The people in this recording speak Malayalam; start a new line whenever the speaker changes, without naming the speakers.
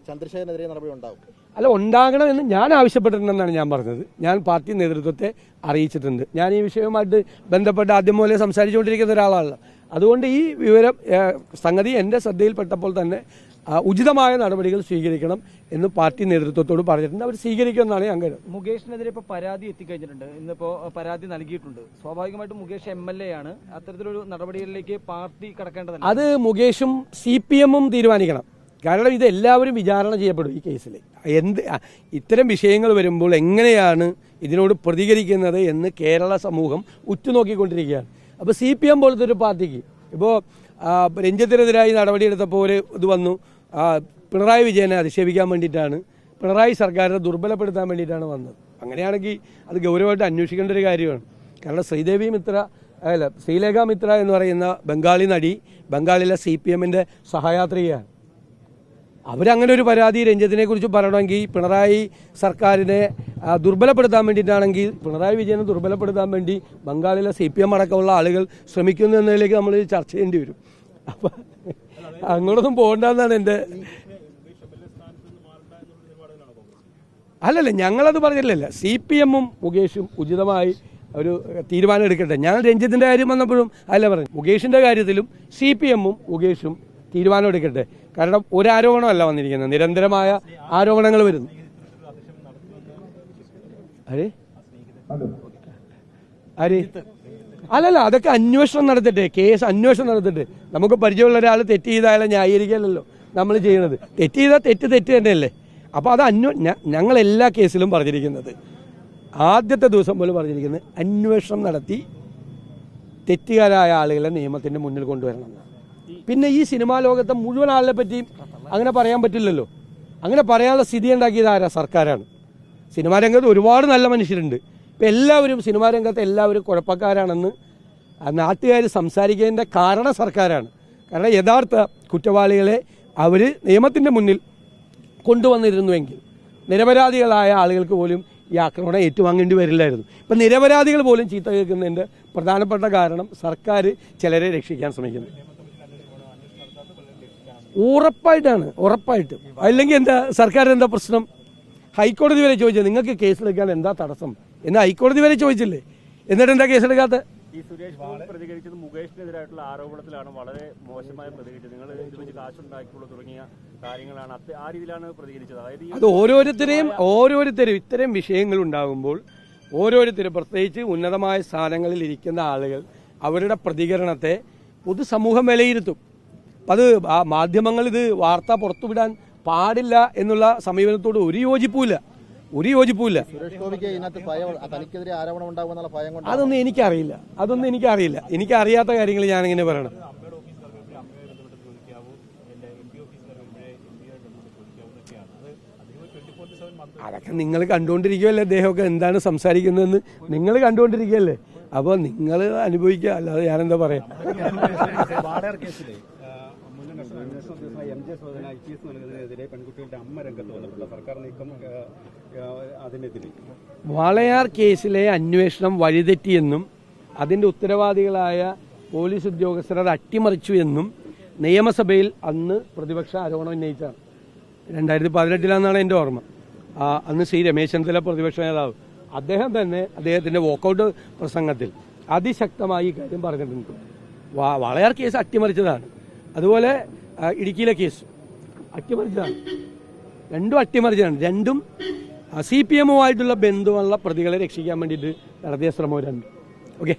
ചന്ദ്രശേഖരനെതിരെ നടപടി ഉണ്ടാകും?
അല്ല, ഉണ്ടാകണമെന്ന് ഞാൻ ആവശ്യപ്പെട്ടിട്ടുണ്ടെന്നാണ് ഞാൻ പറഞ്ഞത്. ഞാൻ പാർട്ടി നേതൃത്വത്തെ അറിയിച്ചിട്ടുണ്ട്. ഞാൻ ഈ വിഷയവുമായിട്ട് ബന്ധപ്പെട്ട് ആദ്യം മുതലേ സംസാരിച്ചുകൊണ്ടിരിക്കുന്ന ഒരാളാണ്. അതുകൊണ്ട് ഈ വിവരം സംഗതി എൻ്റെ ശ്രദ്ധയിൽപ്പെട്ടപ്പോൾ തന്നെ ഉചിതമായ നടപടികൾ സ്വീകരിക്കണം എന്ന് പാർട്ടി നേതൃത്വത്തോട് പറഞ്ഞിട്ടുണ്ട്. അവർ സ്വീകരിക്കുമെന്നാണ് ഞാൻ കരുതുന്നത്.
മുകേഷിനെതിരെ ഇപ്പോൾ പരാതി എത്തിക്കഴിഞ്ഞിട്ടുണ്ട്. ഇന്നിപ്പോൾ പരാതി നൽകിയിട്ടുണ്ട്. സ്വാഭാവികമായിട്ടും മുകേഷ് MLA ആണ്. അത്തരത്തിലൊരു നടപടികളിലേക്ക് പാർട്ടി കടക്കേണ്ടതല്ല.
അത് മുകേഷും CPM-ഉം തീരുമാനിക്കണം. കാരണം ഇത് എല്ലാവരും വിചാരണ ചെയ്യപ്പെടും ഈ കേസിൽ. ഇത്തരം വിഷയങ്ങൾ വരുമ്പോൾ എങ്ങനെയാണ് ഇതിനോട് പ്രതികരിക്കുന്നത് എന്ന് കേരള സമൂഹം ഉറ്റുനോക്കിക്കൊണ്ടിരിക്കുകയാണ്. അപ്പോൾ CPM പോലത്തെ ഒരു പാർട്ടിക്ക് ഇപ്പോൾ രഞ്ജിത്തിനെതിരായി നടപടിയെടുത്തപ്പോൾ ഒരു ഇത് വന്നു, പിണറായി വിജയനെ അധിക്ഷേപിക്കാൻ വേണ്ടിയിട്ടാണ്, പിണറായി സർക്കാരിനെ ദുർബലപ്പെടുത്താൻ വേണ്ടിയിട്ടാണ് വന്നത്. അങ്ങനെയാണെങ്കിൽ അത് ഗൗരവമായിട്ട് അന്വേഷിക്കേണ്ട ഒരു കാര്യമാണ്. കാരണം ശ്രീലേഖ മിത്ര എന്ന് പറയുന്ന ബംഗാളി നടി ബംഗാളിലെ CPM-ന്റെ സഹയാത്രികയാണ്. അവരങ്ങനെ ഒരു പരാതി രഞ്ജിത്തിനെ കുറിച്ച് പറയണമെങ്കിൽ പിണറായി സർക്കാരിനെ ദുർബലപ്പെടുത്താൻ വേണ്ടിയിട്ടാണെങ്കിൽ പിണറായി വിജയനെ ദുർബലപ്പെടുത്താൻ വേണ്ടി ബംഗാളിലെ CPM അടക്കമുള്ള ആളുകൾ ശ്രമിക്കുന്നു എന്നതിലേക്ക് നമ്മൾ ചർച്ച ചെയ്യേണ്ടി വരും. അപ്പം അങ്ങോട്ടൊന്നും പോകണ്ടെന്നാണ് എൻ്റെ. അല്ലല്ല, ഞങ്ങളത് പറഞ്ഞില്ലല്ലോ. CPM-ഉം മുകേഷും ഉചിതമായി ഒരു തീരുമാനം എടുക്കട്ടെ. ഞാൻ രഞ്ജിത്തിൻ്റെ കാര്യം വന്നപ്പോഴും അല്ല പറഞ്ഞു, മുകേഷിൻ്റെ കാര്യത്തിലും CPM-ഉം മുകേഷും തീരുമാനം എടുക്കട്ടെ. കാരണം ഒരു ആരോപണമല്ല വന്നിരിക്കുന്നത്, നിരന്തരമായ ആരോപണങ്ങൾ വരുന്നു. അല്ലല്ല, അതൊക്കെ അന്വേഷണം നടത്തിട്ടെ, കേസ് അന്വേഷണം നടത്തിട്ട്. നമുക്ക് പരിചയമുള്ള ഒരാൾ തെറ്റ് ചെയ്താലും ന്യായീകരിക്കാനല്ലോ നമ്മൾ ചെയ്യണത്. തെറ്റ് ചെയ്താൽ തെറ്റ് തന്നെയല്ലേ. അപ്പോൾ അത് ഞങ്ങൾ എല്ലാ കേസിലും പറഞ്ഞിരിക്കുന്നത്, ആദ്യത്തെ ദിവസം പോലും പറഞ്ഞിരിക്കുന്നത്, അന്വേഷണം നടത്തി തെറ്റുകാരായ ആളുകളെ നിയമത്തിൻ്റെ മുന്നിൽ കൊണ്ടുവരണം. പിന്നെ ഈ സിനിമാ ലോകത്തെ മുഴുവൻ ആളിനെ പറ്റിയും അങ്ങനെ പറയാൻ പറ്റില്ലല്ലോ. അങ്ങനെ പറയാനുള്ള സ്ഥിതി ഉണ്ടാക്കിയത് ആരാ? സർക്കാരാണ്. സിനിമാ രംഗത്ത് ഒരുപാട് നല്ല മനുഷ്യരുണ്ട്. ഇപ്പം എല്ലാവരും സിനിമാ രംഗത്ത് എല്ലാവരും കുഴപ്പക്കാരാണെന്ന് നാട്ടുകാർ സംസാരിക്കുന്നതിൻ്റെ കാരണം സർക്കാരാണ്. കാരണം യഥാർത്ഥ കുറ്റവാളികളെ അവർ നിയമത്തിൻ്റെ മുന്നിൽ കൊണ്ടുവന്നിരുന്നുവെങ്കിൽ നിരപരാധികളായ ആളുകൾക്ക് പോലും ഈ ആക്രമണം ഏറ്റുവാങ്ങേണ്ടി വരില്ലായിരുന്നു. ഇപ്പം നിരപരാധികൾ പോലും ചീത്ത കേൾക്കുന്നതിൻ്റെ പ്രധാനപ്പെട്ട കാരണം സർക്കാർ ചിലരെ രക്ഷിക്കാൻ ശ്രമിക്കുന്നു. ഉറപ്പായിട്ടും. അല്ലെങ്കിൽ എന്താ സർക്കാരിന് എന്താ പ്രശ്നം? ഹൈക്കോടതി വരെ ചോദിച്ചത്, നിങ്ങൾക്ക് കേസെടുക്കാൻ എന്താ തടസ്സം എന്ന് ഹൈക്കോടതി വരെ ചോദിച്ചില്ലേ? എന്നിട്ട് എന്താ കേസെടുക്കാത്ത?
ഈ സുരേഷ് ബാബു പ്രതികരിച്ചത് മുകേഷിനെതിരായിട്ടുള്ള ആരോപണത്തിലാണ് വളരെ മോശമായി പ്രതികരിച്ചത്. നിങ്ങൾ ഇത് വെച്ച് കാശുണ്ടാക്കിയുള്ള തുടങ്ങിയ കാര്യങ്ങളാണ്, ആ രീതിയിലാണ് പ്രതികരിച്ചത്.
അത് ഓരോരുത്തരും ഇത്തരം വിഷയങ്ങൾ ഉണ്ടാകുമ്പോൾ ഓരോരുത്തരും, പ്രത്യേകിച്ച് ഉന്നതമായ സ്ഥാനങ്ങളിൽ ഇരിക്കുന്ന ആളുകൾ, അവരുടെ പ്രതികരണത്തെ പൊതുസമൂഹം വിലയിരുത്തും. അത് മാധ്യമങ്ങൾ ഇത് വാർത്ത പുറത്തുവിടാൻ പാടില്ല എന്നുള്ള സമീപനത്തോട് ഒരു യോജിപ്പുമില്ല. അതൊന്നും എനിക്കറിയില്ല. എനിക്കറിയാത്ത കാര്യങ്ങൾ ഞാനിങ്ങനെ പറയണം. അതൊക്കെ നിങ്ങൾ കണ്ടുകൊണ്ടിരിക്കുകയല്ലേ, അദ്ദേഹമൊക്കെ എന്താണ് സംസാരിക്കുന്നതെന്ന് നിങ്ങൾ കണ്ടുകൊണ്ടിരിക്കുകയല്ലേ. അപ്പോൾ നിങ്ങൾ അനുഭവിക്കുക, അല്ലാതെ ഞാനെന്താ പറയാ. വാളയാർ കേസിലെ അന്വേഷണം വഴിതെറ്റിയെന്നും അതിന്റെ ഉത്തരവാദികളായ പോലീസ് ഉദ്യോഗസ്ഥർ അത് അട്ടിമറിച്ചു എന്നും നിയമസഭയിൽ അന്ന് പ്രതിപക്ഷ ആരോപണം ഉന്നയിച്ചാണ്. 2018 എൻ്റെ ഓർമ്മ. അന്ന് ശ്രീ രമേശ് ചെന്നിത്തല പ്രതിപക്ഷ നേതാവ്, അദ്ദേഹം തന്നെ അദ്ദേഹത്തിന്റെ വോക്കൌട്ട് പ്രസംഗത്തിൽ അതിശക്തമായി ഈ കാര്യം പറഞ്ഞിട്ടുണ്ട്. വാളയാർ കേസ് അട്ടിമറിച്ചതാണ്. അതുപോലെ ഇടുക്കിയിലെ കേസ് അട്ടിമറിച്ചതാണ്. രണ്ടും അട്ടിമറിച്ചതാണ്. രണ്ടും CPM-ഉമായിട്ടുള്ള ബന്ധമുള്ള പ്രതികളെ രക്ഷിക്കാൻ വേണ്ടിയിട്ട് നടത്തിയ ശ്രമം. രണ്ട് ഓക്കെ.